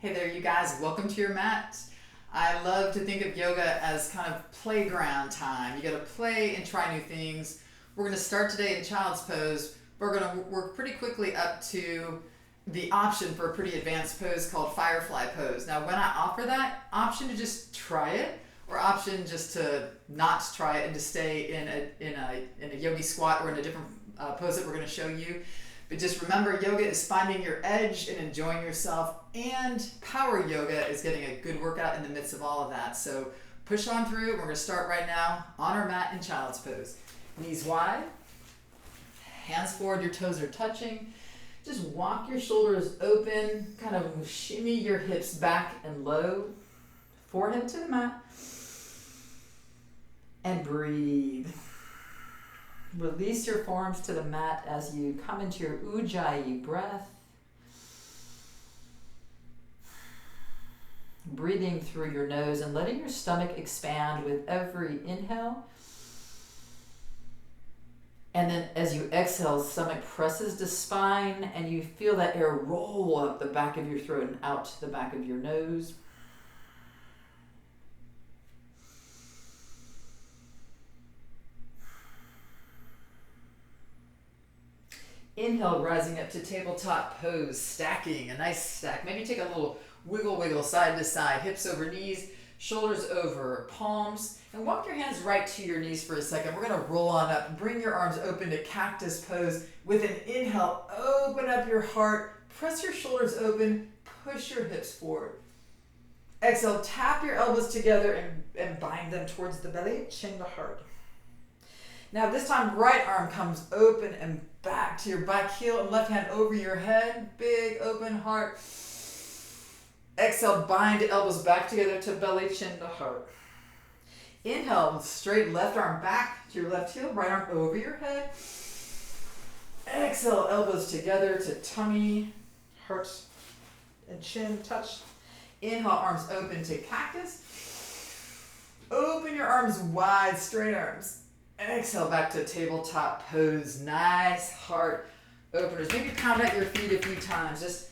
Hey there, you guys. Welcome to your mat. I love to think of yoga as kind of playground time. You got to play and try new things. We're going to start today in child's pose. We're going to work pretty quickly up to the option for a pretty advanced pose called Firefly pose. Now, when I offer that option to just try it, or option just to not try it and to stay in a yogi squat or in a different pose that we're going to show you. But just remember, yoga is finding your edge and enjoying yourself, and power yoga is getting a good workout in the midst of all of that. So push on through. We're going to start right now on our mat in child's pose. Knees wide, hands forward, your toes are touching. Just walk your shoulders open, kind of shimmy your hips back and low, forehead to the mat, and breathe. Release your forearms to the mat as you come into your Ujjayi breath. Breathing through your nose and letting your stomach expand with every inhale. And then as you exhale, stomach presses to spine and you feel that air roll up the back of your throat and out the back of your nose. Inhale, rising up to tabletop pose, stacking, a nice stack. Maybe take a little wiggle side to side, hips over knees, shoulders over palms, and walk your hands right to your knees for a second. We're going to roll on up. Bring your arms open to cactus pose. With an inhale, open up your heart, press your shoulders open, push your hips forward. Exhale, tap your elbows together and bind them towards the belly, chin to heart. Now this time, right arm comes open and back to your back heel and left hand over your head. Big open heart. Exhale, bind elbows back together to belly, chin to heart. Inhale, straight left arm back to your left heel, right arm over your head. Exhale, elbows together to tummy, heart, and chin touch. Inhale, arms open to cactus. Open your arms wide, straight arms. Exhale, back to tabletop pose. Nice heart openers. Maybe pound out your feet a few times. Just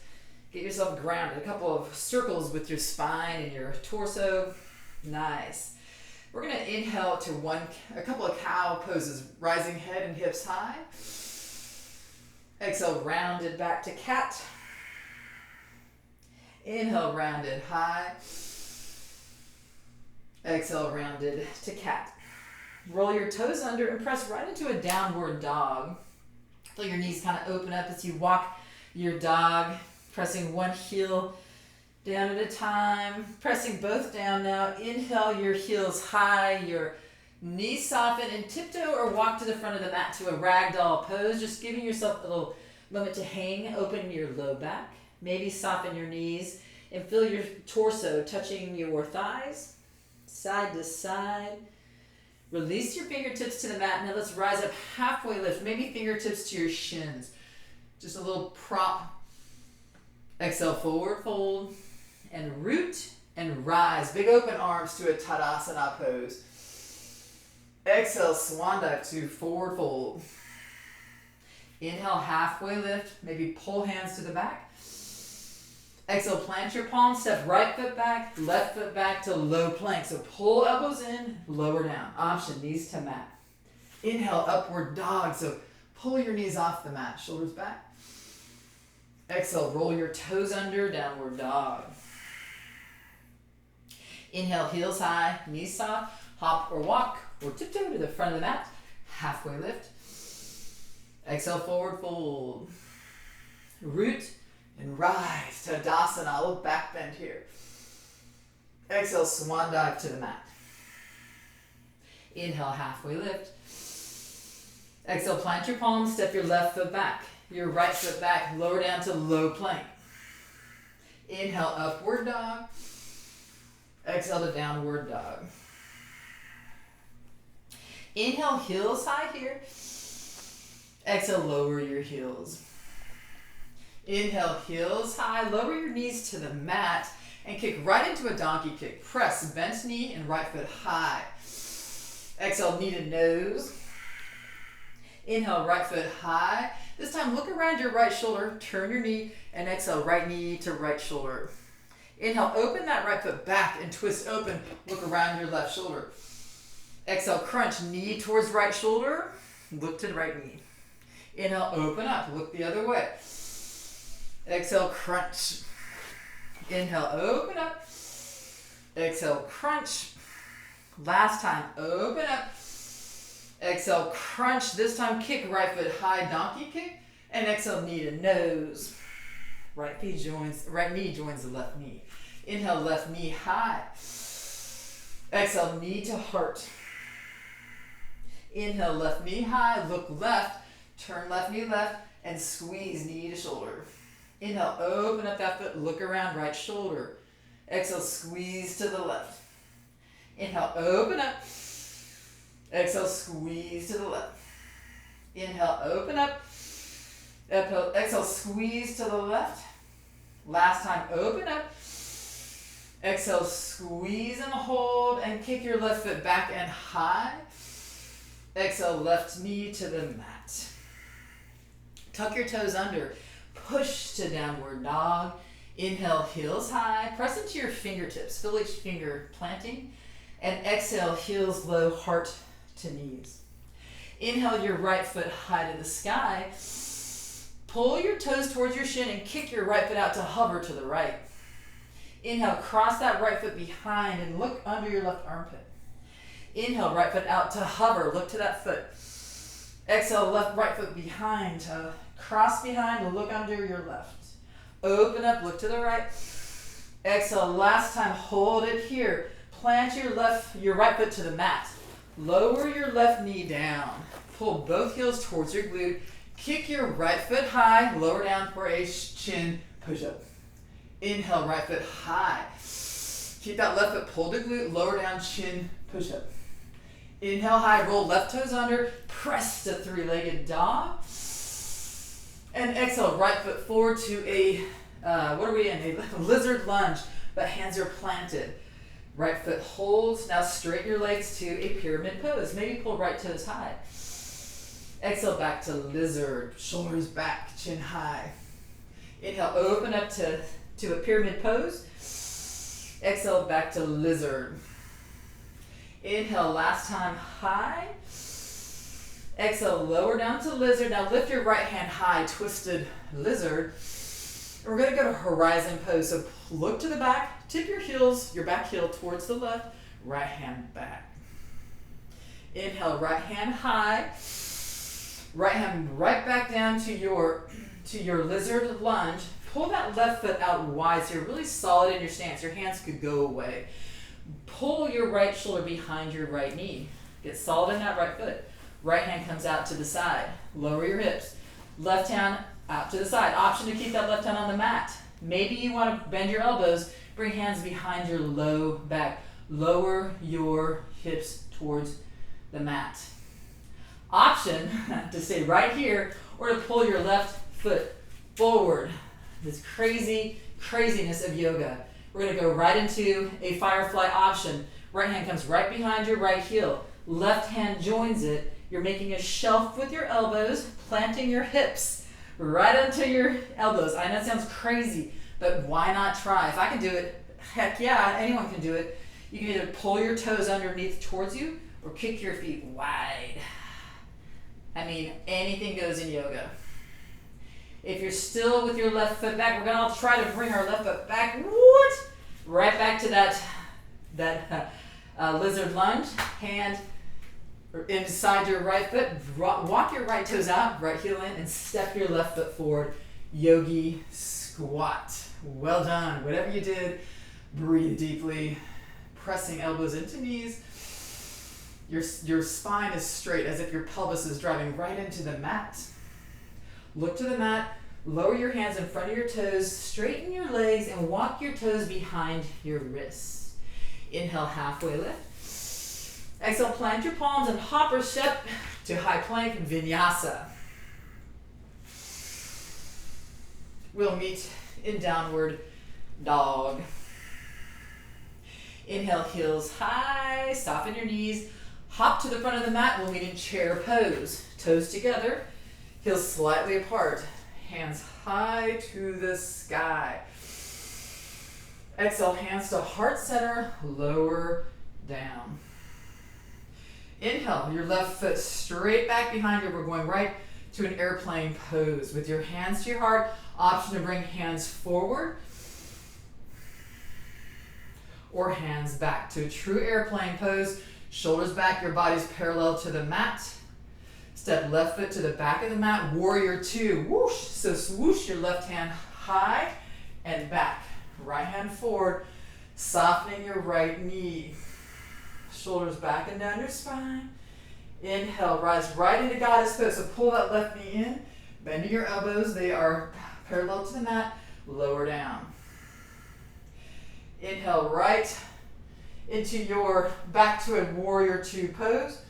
get yourself grounded. A couple of circles with your spine and your torso. Nice. We're going to inhale to a couple of cow poses. Rising head and hips high. Exhale, rounded back to cat. Inhale, rounded high. Exhale, rounded to cat. Roll your toes under and press right into a downward dog. Feel your knees kind of open up as you walk your dog, pressing one heel down at a time. Pressing both down now. Inhale, your heels high, your knees soften, and tiptoe or walk to the front of the mat to a ragdoll pose. Just giving yourself a little moment to hang. Open your low back. Maybe soften your knees and feel your torso touching your thighs, side to side. Release your fingertips to the mat. Now let's rise up, halfway lift. Maybe fingertips to your shins. Just a little prop. Exhale, forward fold. And root and rise. Big open arms to a Tadasana pose. Exhale, swan dive to forward fold. Inhale, halfway lift. Maybe pull hands to the back. Exhale, plant your palms, step right foot back, left foot back to low plank. So pull elbows in, lower down. Option, knees to mat. Inhale, upward dog. So pull your knees off the mat, shoulders back. Exhale, roll your toes under, downward dog. Inhale, heels high, knees soft, hop or walk or tiptoe to the front of the mat. Halfway lift. Exhale, forward fold. Root and rise to Tadasana, a little back bend here. Exhale, swan dive to the mat. Inhale, halfway lift. Exhale, plant your palms, step your left foot back. Your right foot back, lower down to low plank. Inhale, upward dog. Exhale to downward dog. Inhale, heels high here. Exhale, lower your heels. Inhale, heels high, lower your knees to the mat and kick right into a donkey kick. Press bent knee and right foot high. Exhale, knee to nose. Inhale, right foot high. This time, look around your right shoulder, turn your knee, and exhale, right knee to right shoulder. Inhale, open that right foot back and twist open. Look around your left shoulder. Exhale, crunch, knee towards right shoulder. Look to the right knee. Inhale, open up, look the other way. Exhale, crunch. Inhale, open up. Exhale, crunch. Last time, open up. Exhale, crunch. This time, kick right foot high, donkey kick. And exhale, knee to nose. Right knee joins the left knee. Inhale, left knee high. Exhale, knee to heart. Inhale, left knee high, look left, turn left knee left, and squeeze knee to shoulder. Inhale, open up that foot, look around right shoulder. Exhale, squeeze to the left. Inhale, open up. Exhale, squeeze to the left. Inhale, open up. Exhale, squeeze to the left. Last time, open up. Exhale, squeeze and hold, and kick your left foot back and high. Exhale, left knee to the mat. Tuck your toes under. Push to downward dog. Inhale, heels high. Press into your fingertips. Feel each finger planting. And exhale, heels low, heart to knees. Inhale your right foot high to the sky. Pull your toes towards your shin and kick your right foot out to hover to the right. Inhale, cross that right foot behind and look under your left armpit. Inhale, right foot out to hover, look to that foot. Exhale, right foot behind to cross behind and look under your left. Open up, look to the right. Exhale, last time, hold it here. Plant your right foot to the mat. Lower your left knee down. Pull both heels towards your glute. Kick your right foot high, lower down for a chin push-up. Inhale, right foot high. Keep that left foot pulled to glute, lower down, chin push-up. Inhale high, roll left toes under, press to three-legged dog. And exhale, right foot forward to a, a lizard lunge, but hands are planted. Right foot holds. Now straighten your legs to a pyramid pose. Maybe pull right toes high. Exhale, back to lizard, shoulders back, chin high. Inhale, open up to a pyramid pose. Exhale, back to lizard. Inhale, last time, high. Exhale, lower down to lizard. Now lift your right hand high, twisted lizard. And we're going to go to horizon pose. So look to the back, tip your back heel towards the left, right hand back. Inhale, right hand high. Right hand right back down to your lizard lunge. Pull that left foot out wide so you're really solid in your stance. Your hands could go away. Pull your right shoulder behind your right knee. Get solid in that right foot. Right hand comes out to the side. Lower your hips. Left hand out to the side. Option to keep that left hand on the mat. Maybe you want to bend your elbows. Bring hands behind your low back. Lower your hips towards the mat. Option to stay right here or to pull your left foot forward. This craziness of yoga. We're going to go right into a firefly option. Right hand comes right behind your right heel. Left hand joins it. You're making a shelf with your elbows, planting your hips right onto your elbows. I know it sounds crazy, but why not try? If I can do it, heck yeah, anyone can do it. You can either pull your toes underneath towards you or kick your feet wide. I mean, anything goes in yoga. If you're still with your left foot back, we're going to try to bring our left foot back. What? Right back to that lizard lunge. Hand inside your right foot. Walk your right toes out, right heel in, and step your left foot forward. Yogi squat. Well done. Whatever you did, breathe deeply. Pressing elbows into knees. Your spine is straight as if your pelvis is driving right into the mat. Look to the mat, lower your hands in front of your toes, straighten your legs, and walk your toes behind your wrists. Inhale, halfway lift. Exhale, plant your palms and hop or step to high plank vinyasa. We'll meet in downward dog. Inhale, heels high, soften your knees. Hop to the front of the mat, we'll meet in chair pose. Toes together, heels slightly apart. Hands high to the sky. Exhale, hands to heart center, lower down. Inhale, your left foot straight back behind you. We're going right to an airplane pose. With your hands to your heart, option to bring hands forward or hands back to a true airplane pose. Shoulders back, your body's parallel to the mat. Step left foot to the back of the mat, warrior two, whoosh. So swoosh your left hand high and back. Right hand forward, softening your right knee. Shoulders back and down your spine. Inhale, rise right into goddess pose. So pull that left knee in, bending your elbows. They are parallel to the mat, lower down. Inhale, right into your back to a warrior two pose.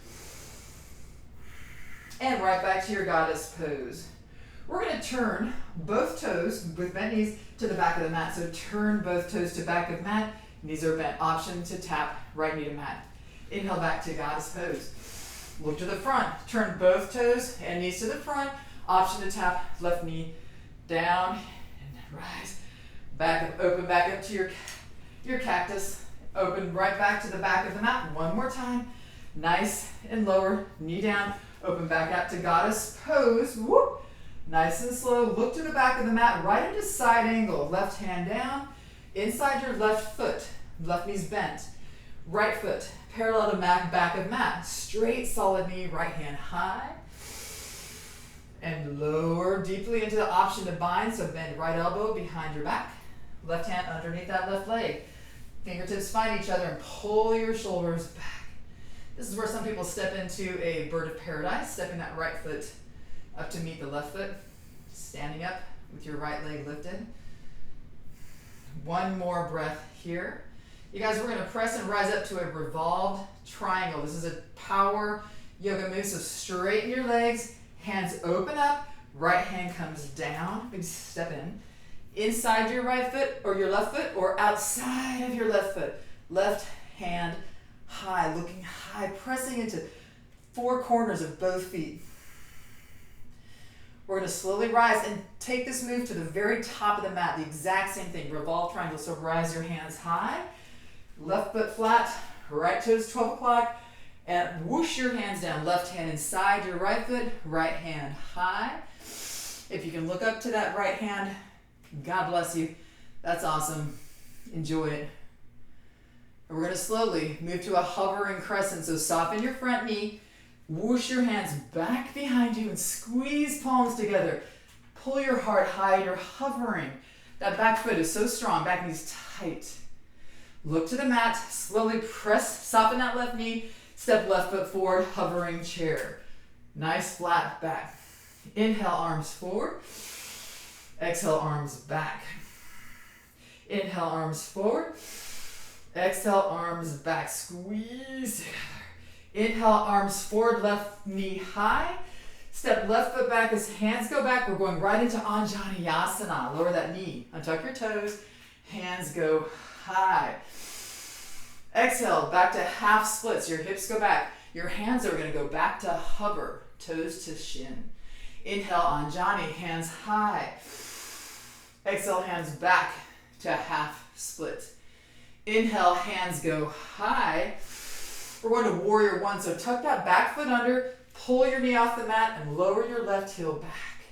And right back to your goddess pose. We're going to turn both toes with bent knees to the back of the mat. So turn both toes to back of mat. Knees are bent. Option to tap right knee to mat. Inhale back to goddess pose. Look to the front. Turn both toes and knees to the front. Option to tap left knee down and rise. Back up, open back up to your cactus. Open right back to the back of the mat. One more time. Nice and lower. Knee down. Open back up to goddess pose. Whoop. Nice and slow. Look to the back of the mat. Right into side angle. Left hand down. Inside your left foot. Left knee's bent. Right foot parallel to mat, back of mat. Straight solid knee. Right hand high. And lower deeply into the option to bind. So bend right elbow behind your back. Left hand underneath that left leg. Fingertips find each other and pull your shoulders back. This is where some people step into a bird of paradise, stepping that right foot up to meet the left foot, standing up with your right leg lifted. One more breath here. You guys, we're going to press and rise up to a revolved triangle. This is a power yoga move, so straighten your legs, hands open up, right hand comes down, big step in. Inside your right foot or your left foot or outside of your left foot. Left hand high, looking high, pressing into four corners of both feet. We're going to slowly rise and take this move to the very top of the mat. The exact same thing, revolve triangle. So rise your hands high, left foot flat, right toes 12 o'clock, and whoosh your hands down. Left hand inside your right foot, right hand high. If you can look up to that right hand, God bless you. That's awesome. Enjoy it. And we're going to slowly move to a hovering crescent. So soften your front knee. Whoosh your hands back behind you and squeeze palms together. Pull your heart high. You're hovering. That back foot is so strong. Back knee's tight. Look to the mat. Slowly press, soften that left knee. Step left foot forward, hovering chair. Nice flat back. Inhale, arms forward. Exhale, arms back. Inhale, arms forward. Exhale, arms back. Squeeze together. Inhale, arms forward, left knee high. Step left foot back as hands go back. We're going right into Anjaneyasana. Lower that knee. Untuck your toes. Hands go high. Exhale, back to half splits. Your hips go back. Your hands are going to go back to hover. Toes to shin. Inhale, Anjani. Hands high. Exhale, hands back to half split. Inhale, hands go high. We're going to warrior one. So tuck that back foot under, pull your knee off the mat, and lower your left heel back.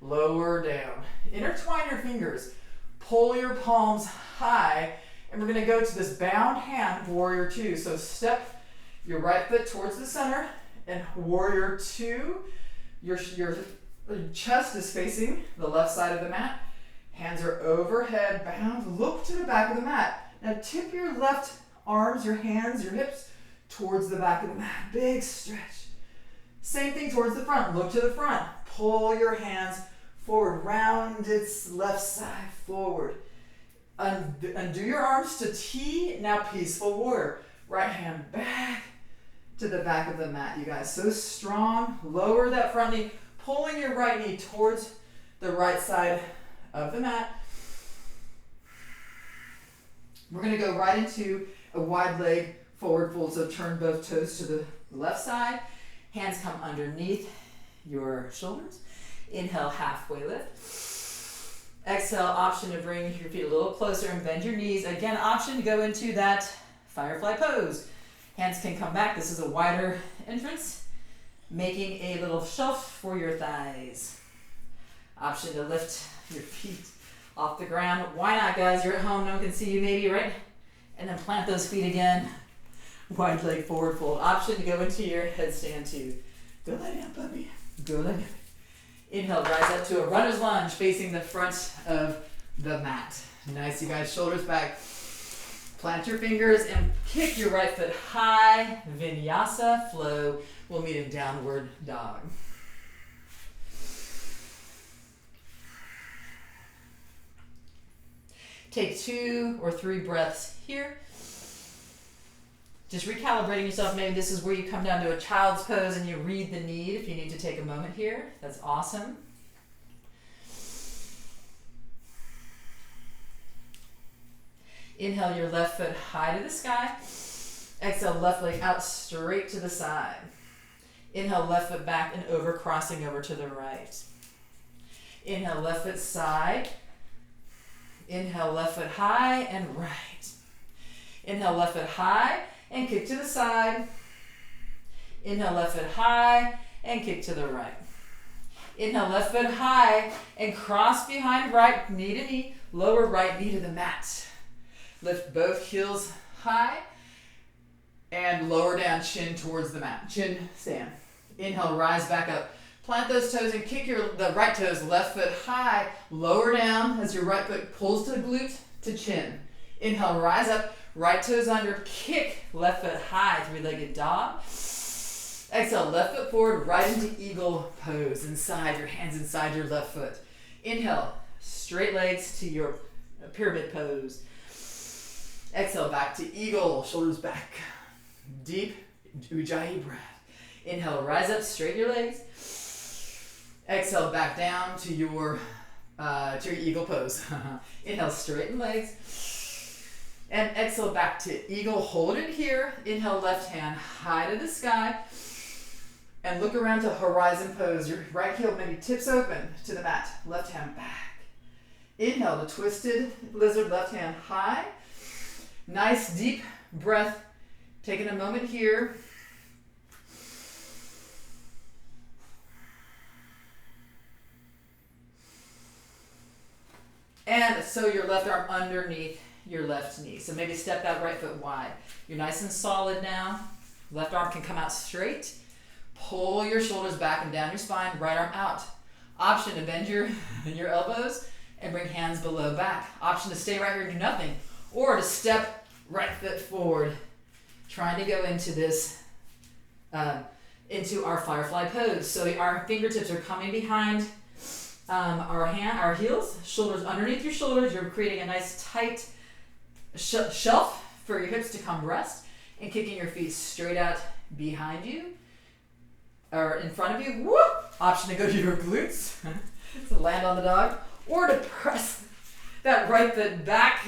Lower down. Intertwine your fingers. Pull your palms high, and we're going to go to this bound hand, warrior two. So step your right foot towards the center, and warrior two. Your chest is facing the left side of the mat. Hands are overhead, bound. Look to the back of the mat. Now tip your left arms, your hands, your hips towards the back of the mat. Big stretch. Same thing towards the front. Look to the front. Pull your hands forward. Round its left side forward. Undo your arms to T. Now peaceful warrior. Right hand back to the back of the mat, you guys. So strong. Lower that front knee. Pulling your right knee towards the right side of the mat. We're going to go right into a wide leg forward fold. So turn both toes to the left side. Hands come underneath your shoulders. Inhale, halfway lift. Exhale, option to bring your feet a little closer and bend your knees. Again, option to go into that firefly pose. Hands can come back. This is a wider entrance, making a little shelf for your thighs. Option to lift your feet off the ground. Why not, guys? You're at home, no one can see you maybe, right? And then plant those feet again. Wide leg forward fold. Option to go into your headstand too. Go lay down, puppy. Go lay down. Inhale, rise up to a runner's lunge facing the front of the mat. Nice, you guys, shoulders back. Plant your fingers and kick your right foot high. Vinyasa flow. We'll meet in downward dog. Take 2 or 3 breaths here. Just recalibrating yourself. Maybe this is where you come down to a child's pose and you read the need if you need to take a moment here. That's awesome. Inhale your left foot high to the sky. Exhale, left leg out straight to the side. Inhale, left foot back and over, crossing over to the right. Inhale, left foot side. Inhale, left foot high and right. Inhale, left foot high and kick to the side. Inhale, left foot high and kick to the right. Inhale, left foot high and cross behind right, knee to knee, lower right knee to the mat. Lift both heels high and lower down, chin towards the mat. Chin stand. Inhale, rise back up. Plant those toes and kick the right toes, left foot high, lower down as your right foot pulls to the glute to chin. Inhale, rise up, right toes under, kick, left foot high, 3-legged dog. Exhale, left foot forward, right into eagle pose. Inside, your hands inside your left foot. Inhale, straight legs to your pyramid pose. Exhale, back to eagle, shoulders back. Deep Ujjayi breath. Inhale, rise up, straighten your legs. Exhale, back down to your eagle pose. Inhale, straighten legs. And exhale, back to eagle. Hold it here. Inhale, left hand high to the sky. And look around to horizon pose. Your right heel maybe tips open to the mat. Left hand back. Inhale to twisted lizard, left hand high. Nice deep breath. Taking a moment here. And so your left arm underneath your left knee. So maybe step that right foot wide. You're nice and solid now. Left arm can come out straight. Pull your shoulders back and down your spine. Right arm out. Option to bend your elbows and bring hands below back. Option to stay right here and do nothing. Or to step right foot forward. Trying to go into this, into our firefly pose. So our fingertips are coming behind our heels, shoulders underneath your shoulders. You're creating a nice tight shelf for your hips to come rest, and kicking your feet straight out behind you or in front of you. Woo! Option to go to your glutes, so land on the dog, or to press that right foot back,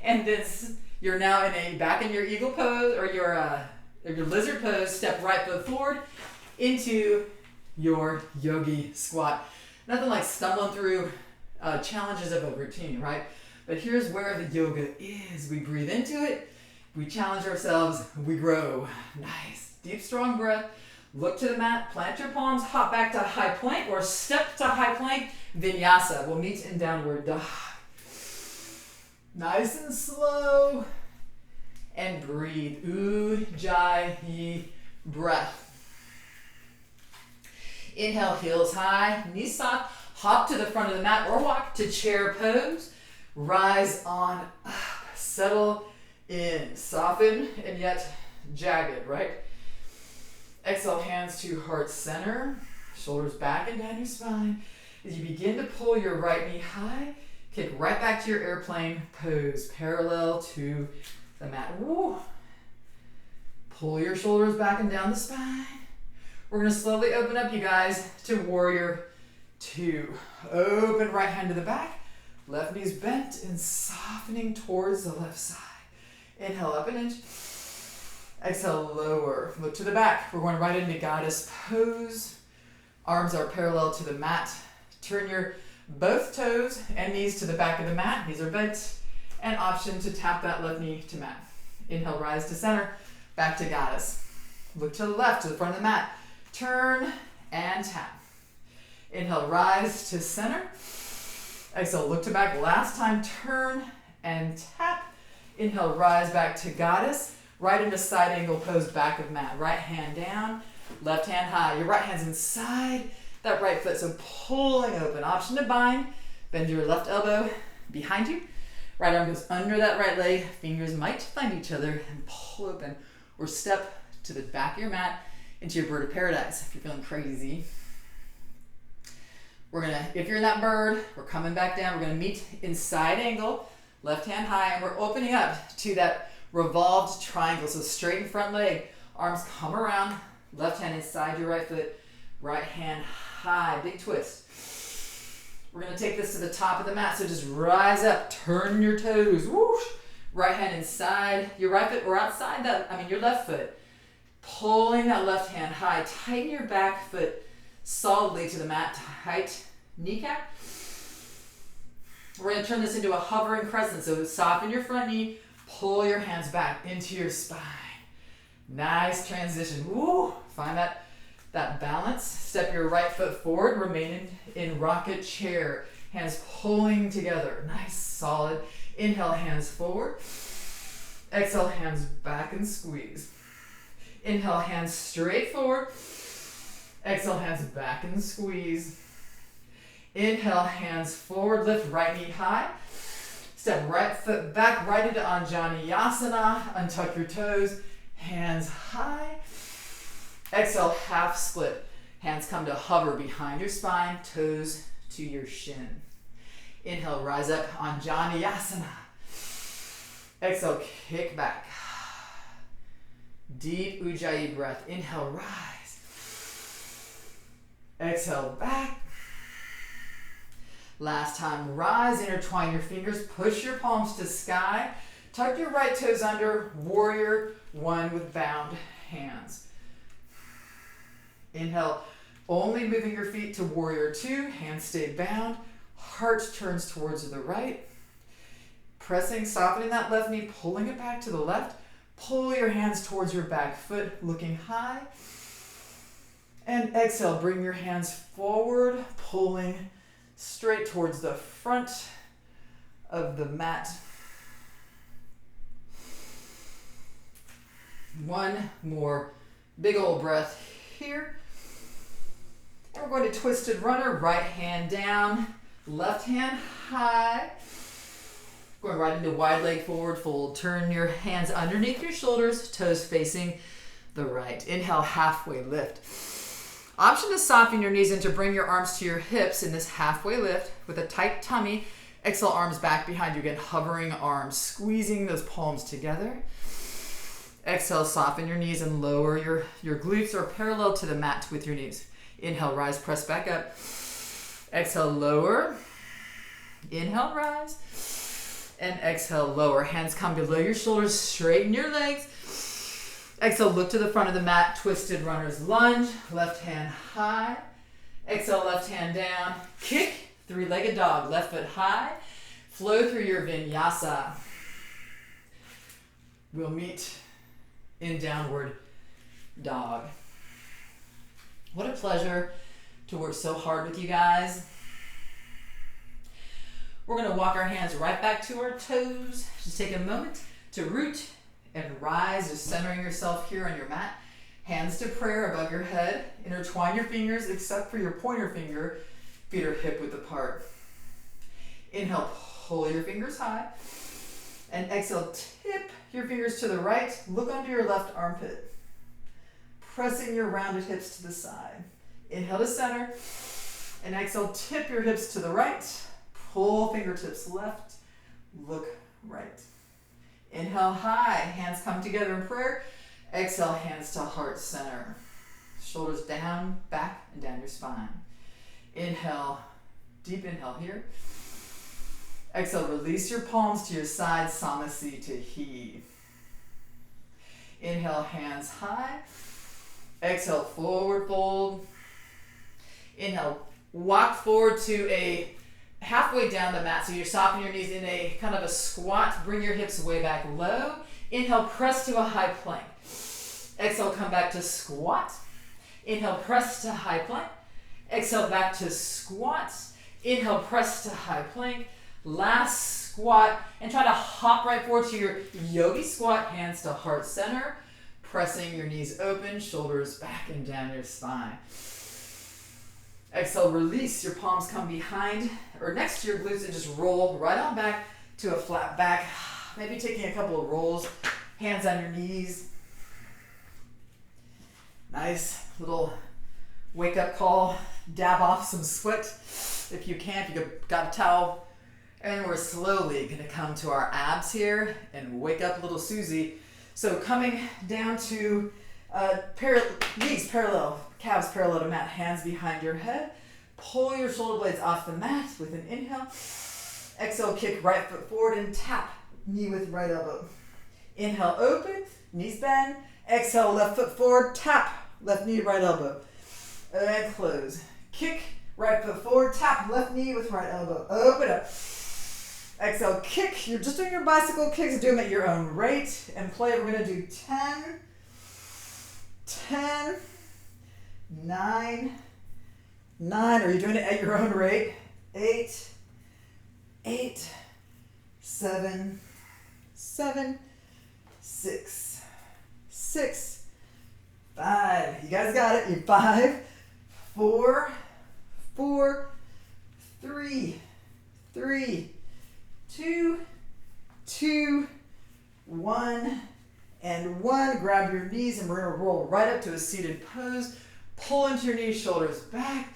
and this you're now back in your eagle pose or your lizard pose. Step right foot forward into your yogi squat. Nothing like stumbling through challenges of a routine, right? But here's where the yoga is. We breathe into it, we challenge ourselves, we grow. Nice. Deep, strong breath. Look to the mat, plant your palms, hop back to high plank or step to high plank, vinyasa. We'll meet in downward dog. Nice and slow. And breathe. Ujjayi breath. Inhale, heels high, knees soft. Hop to the front of the mat or walk to chair pose. Rise on up. Settle in. Soften and yet jagged, right? Exhale, hands to heart center. Shoulders back and down your spine. As you begin to pull your right knee high, kick right back to your airplane pose, parallel to the mat. Woo. Pull your shoulders back and down the spine. We're going to slowly open up, you guys, to warrior two. Open right hand to the back, left knee's bent and softening towards the left side. Inhale up an inch. Exhale, lower. Look to the back. We're going right into goddess pose. Arms are parallel to the mat. Turn your Both toes and knees to the back of the mat. Knees are bent. And option to tap that left knee to mat. Inhale, rise to center. Back to goddess. Look to the left, to the front of the mat. Turn and tap. Inhale, rise to center. Exhale, look to back. Last time, turn and tap. Inhale, rise back to goddess. Right into side angle pose, back of mat. Right hand down, left hand high. Your right hand's inside that right foot, so pulling open. Option to bind. Bend your left elbow behind you. Right arm goes under that right leg. Fingers might find each other and pull open. Or step to the back of your mat into your bird of paradise if you're feeling crazy. We're gonna, if you're in that bird, we're coming back down. We're gonna meet in side angle, left hand high, and we're opening up to that revolved triangle. So straighten front leg, arms come around, left hand inside your right foot, right hand high, big twist. We're gonna take this to the top of the mat, so just rise up, turn your toes, whoosh. Right hand inside your right foot or outside that, your left foot. Pulling that left hand high, tighten your back foot solidly to the mat, tight kneecap. We're gonna turn this into a hovering crescent, so soften your front knee, pull your hands back into your spine. Nice transition. Woo! Find that balance. Step your right foot forward, remain in rocket chair. Hands pulling together. Nice, solid. Inhale, hands forward. Exhale, hands back and squeeze. Inhale, hands straight forward. Exhale, hands back and squeeze. Inhale, hands forward, lift right knee high. Step right foot back, right into Anjaneyasana. Untuck your toes, hands high. Exhale, half split. Hands come to hover behind your spine, toes to your shin. Inhale, rise up, Anjaneyasana. Exhale, kick back. Deep Ujjayi breath. Inhale, rise. Exhale, back. Last time, rise, intertwine your fingers, push your palms to sky. Tuck your right toes under, warrior one with bound hands. Inhale, only moving your feet to warrior two, hands stay bound, heart turns towards the right. Pressing, softening that left knee, pulling it back to the left. Pull your hands towards your back foot, looking high. And exhale, bring your hands forward, pulling straight towards the front of the mat. One more big old breath here. And we're going to twisted runner, right hand down, left hand high. Going right into wide leg forward fold. Turn your hands underneath your shoulders, toes facing the right. Inhale, halfway lift. Option to soften your knees and to bring your arms to your hips in this halfway lift with a tight tummy. Exhale, arms back behind you. Again, hovering arms, squeezing those palms together. Exhale, soften your knees and lower your glutes are parallel to the mat with your knees. Inhale, rise, press back up. Exhale, lower. Inhale, rise. And exhale, lower. Hands come below your shoulders, straighten your legs. Exhale, look to the front of the mat, twisted runner's lunge, left hand high. Exhale, left hand down, kick, three-legged dog, left foot high. Flow through your vinyasa. We'll meet in downward dog. What a pleasure to work so hard with you guys. We're going to walk our hands right back to our toes. Just take a moment to root and rise, just centering yourself here on your mat. Hands to prayer above your head. Intertwine your fingers except for your pointer finger. Feet are hip width apart. Inhale, pull your fingers high. And exhale, tip your fingers to the right. Look under your left armpit. Pressing your rounded hips to the side. Inhale to center. And exhale, tip your hips to the right. Pull fingertips left. Look right. Inhale, high. Hands come together in prayer. Exhale, hands to heart center. Shoulders down, back, and down your spine. Inhale, deep inhale here. Exhale, release your palms to your side, Samasthiti, heave. Inhale, hands high. Exhale, forward fold. Inhale, walk forward to a halfway down the mat. So you're stopping your knees in a kind of a squat. Bring your hips way back low. Inhale, press to a high plank. Exhale, come back to squat. Inhale, press to high plank. Exhale, back to squat. Inhale, press to high plank. Last squat. And try to hop right forward to your yogi squat. Hands to heart center. Pressing your knees open, shoulders back and down your spine. Exhale, release. Your palms come behind or next to your glutes and just roll right on back to a flat back. Maybe taking a couple of rolls, hands on your knees. Nice little wake up call. Dab off some sweat if you can, if you've got a towel. And we're slowly gonna come to our abs here and wake up little Susie. So coming down to knees parallel, calves parallel to mat, hands behind your head. Pull your shoulder blades off the mat with an inhale. Exhale, kick right foot forward and tap knee with right elbow. Inhale, open, knees bend. Exhale, left foot forward, tap left knee, right elbow. And close. Kick, right foot forward, tap left knee with right elbow. Open up. Exhale, kick. You're just doing your bicycle kicks. Do them at your own rate. And play. We're going to do 10, 10, 9, 9. Are you doing it at your own rate? 8, 8, 7, 7, 6, 6, 5. You guys got it. You 5, 4, 4, 3, 3, 2, 2, 1, and 1. Grab your knees and we're going to roll right up to a seated pose. Pull into your knees, shoulders back.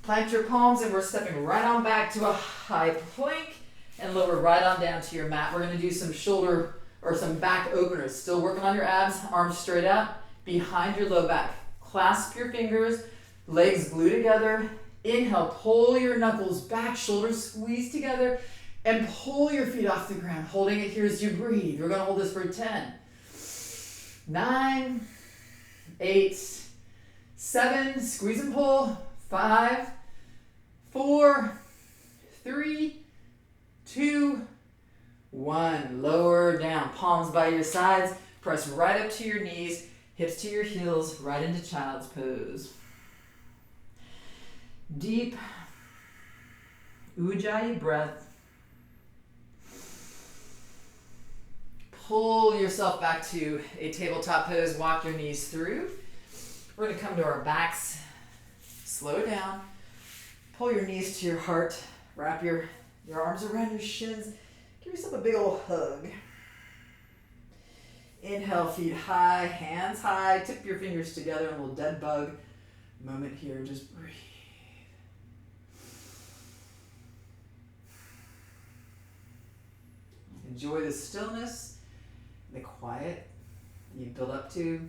Plant your palms and we're stepping right on back to a high plank and lower right on down to your mat. We're going to do some shoulder or some back openers. Still working on your abs, arms straight out, behind your low back. Clasp your fingers, legs glue together. Inhale, pull your knuckles back, shoulders squeeze together. And pull your feet off the ground, holding it here as you breathe. We're going to hold this for 10, 9, 8, 7, squeeze and pull, 5, 4, 3, 2, 1. Lower down, palms by your sides. Press right up to your knees, hips to your heels, right into child's pose. Deep Ujjayi breath. Pull yourself back to a tabletop pose. Walk your knees through. We're going to come to our backs. Slow down. Pull your knees to your heart. Wrap your arms around your shins. Give yourself a big old hug. Inhale, feet high, hands high. Tip your fingers together, a little dead bug moment here. Just breathe. Enjoy the stillness, the quiet you build up to.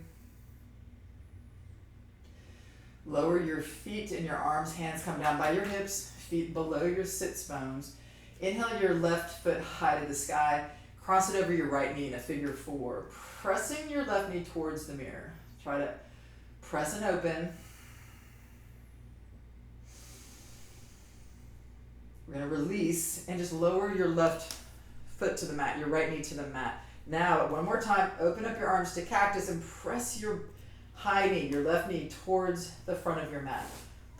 Lower your feet and your arms, hands come down by your hips, feet below your sits bones. Inhale your left foot high to the sky. Cross it over your right knee in a figure 4. Pressing your left knee towards the mirror. Try to press and open. We're going to release and just lower your left foot to the mat, your right knee to the mat. Now, one more time, open up your arms to cactus and press your high knee, your left knee, towards the front of your mat.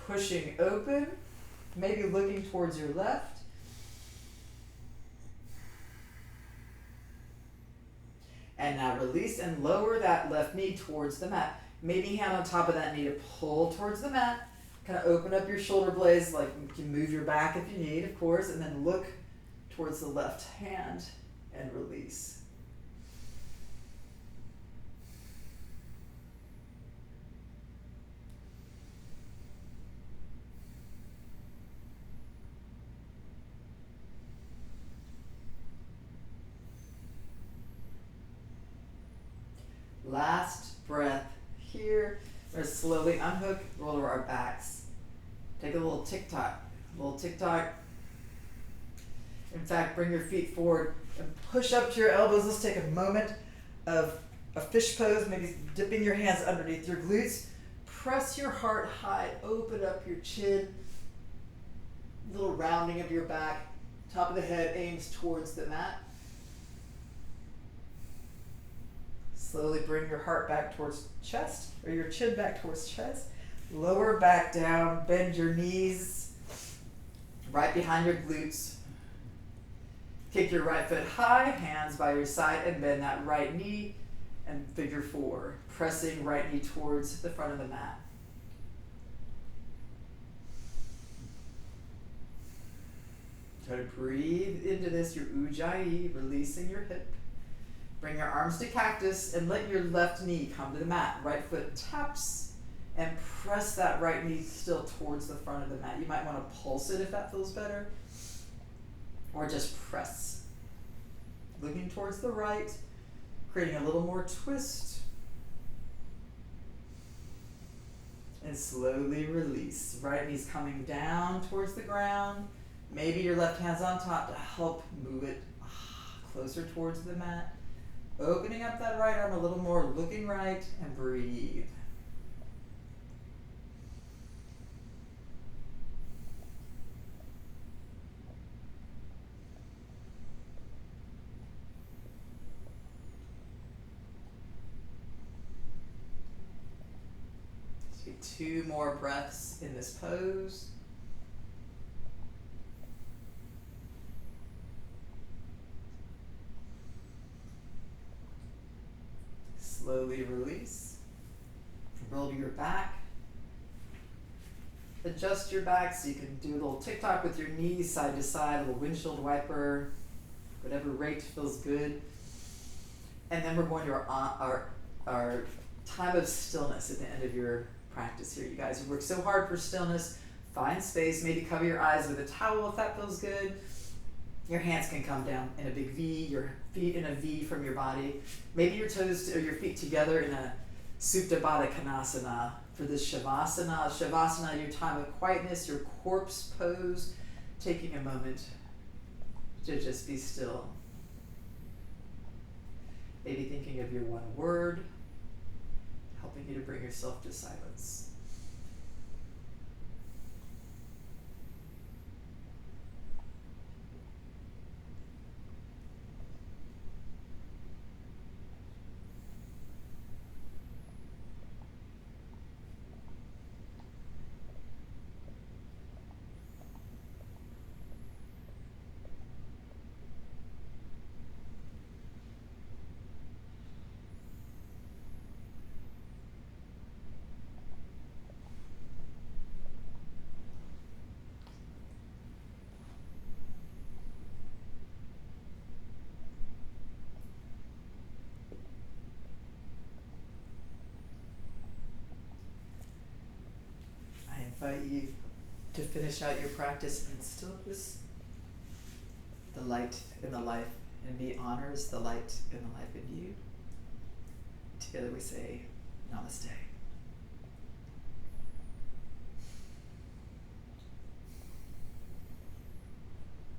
Pushing open, maybe looking towards your left. And now release and lower that left knee towards the mat. Maybe hand on top of that knee to pull towards the mat. Kind of open up your shoulder blades, like you can move your back if you need, of course, and then look towards the left hand and release. Last breath here. We're going to slowly unhook, roll over our backs. Take a little tick-tock, In fact, bring your feet forward and push up to your elbows. Let's take a moment of a fish pose, maybe dipping your hands underneath your glutes. Press your heart high, open up your chin. Little rounding of your back. Top of the head aims towards the mat. Slowly bring your heart back towards chest, or your chin back towards chest. Lower back down, bend your knees right behind your glutes. Kick your right foot high, hands by your side, and bend that right knee. And figure 4, pressing right knee towards the front of the mat. Try to breathe into this, your ujjayi, releasing your hip. Bring your arms to cactus and let your left knee come to the mat. Right foot taps and press that right knee still towards the front of the mat. You might want to pulse it if that feels better, or just press. Looking towards the right, creating a little more twist. And slowly release. Right knee's coming down towards the ground. Maybe your left hand's on top to help move it closer towards the mat. Opening up that right arm a little more, looking right, and breathe. Just take 2 more breaths in this pose. Slowly release. Roll to your back. Adjust your back so you can do a little tick-tock with your knees side to side, a little windshield wiper, whatever rate feels good. And then we're going to our time of stillness at the end of your practice here. You guys have worked so hard for stillness. Find space, maybe cover your eyes with a towel if that feels good. Your hands can come down in a big V, your feet in a V from your body. Maybe your toes or your feet together in a Supta Baddha Konasana for this Shavasana. Shavasana, your time of quietness, your corpse pose, taking a moment to just be still. Maybe thinking of your one word, helping you to bring yourself to silence. I invite you to finish out your practice in stillness, the light in the life in me honors the light in the life in you. Together we say, Namaste.